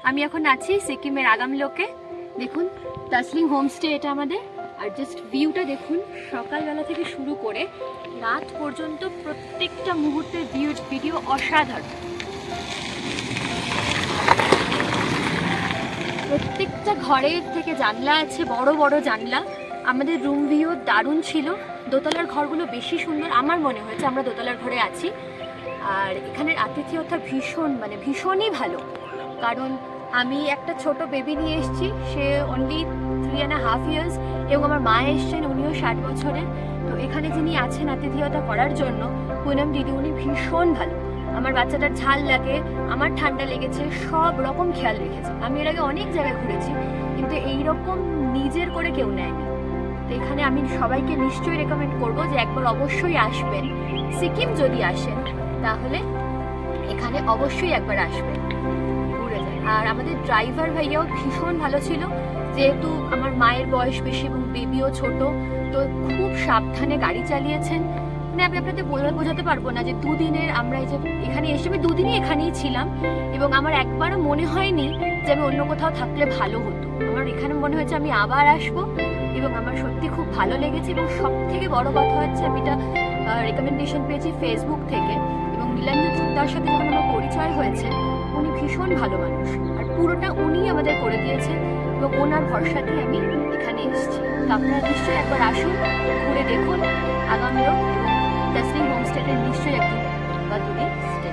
আমি এখন আছি সিকিমের আগামলোকে। দেখুন দার্জিলিং হোমস্টে এটা আমাদের। আর জাস্ট ভিউটা দেখুন, সকালবেলা থেকে শুরু করে রাত পর্যন্ত প্রত্যেকটা মুহূর্তের ভিডিও অসাধারণ। প্রত্যেকটা ঘরের থেকে জানলা আছে, বড় বড় জানলা। আমাদের রুম ভিউ দারুণ ছিল। দোতলার ঘরগুলো বেশি সুন্দর, আমার মনে হয়েছে আমরা দোতলার ঘরে আছি। আর এখানের আতিথেয়তা ভীষণই ভালো। কারণ আমি একটা ছোট বেবি নিয়ে এসেছি, সে অনলি 3.5 ইয়ার্স, এবং আমার মা এসছেন, উনিও 60 বছরের। তো এখানে যিনি আছেন আতিথেয়তা করার জন্য, পুনম দিদি, উনি ভীষণ ভালো। আমার বাচ্চাটার ঝাল লাগে, আমার ঠান্ডা লেগেছে, সব রকম খেয়াল রেখেছে। আমি এর আগে অনেক জায়গায় ঘুরেছি, কিন্তু এইরকম নিজের করে কেউ নেয়নি। তো এখানে আমি সবাইকে নিশ্চয়ই রেকমেন্ড করবো যে একবার অবশ্যই আসবেন। সিকিম যদি আসেন তাহলে এখানে অবশ্যই একবার আসবেন, ঘুরে যান। আর আমাদের ড্রাইভার ভাইয়াও ভীষণ ভালো ছিল, যেহেতু আমার মায়ের বয়স বেশি এবং বেবিও ছোট, তো খুব সাবধানে গাড়ি চালিয়েছেন। মানে আমি আপনাদের বোঝাতে পারবো না যে দুদিনের আমরা এই যে এখানে এসে, আমি দুদিনই এখানেই ছিলাম, এবং আমার একবারও মনে হয়নি যে আমি অন্য কোথাও থাকলে ভালো হতো। আমার এখানে মনে হয়েছে আমি আবার আসবো, এবং আমার সত্যি খুব ভালো লেগেছে। এবং সব থেকে বড় কথা হচ্ছে, আমি এটা রেকমেন্ডেশন পেয়েছি ফেসবুক থেকে, এবং নীলাঞ্জন তার সাথে যখন আমার পরিচয় হয়েছে, উনি ভীষণ ভালো মানুষ, আর পুরোটা উনি আমাদের করে দিয়েছেন, এবং ওনার ভরসাতেই আমি এখানে এসেছি। তো আপনারা নিশ্চয়ই একবার আসুন, ঘুরে দেখুন আগামীও, এবং দার্জিলিং হোমস্টেতে নিশ্চয়ই একদিন বা দুদিন স্টে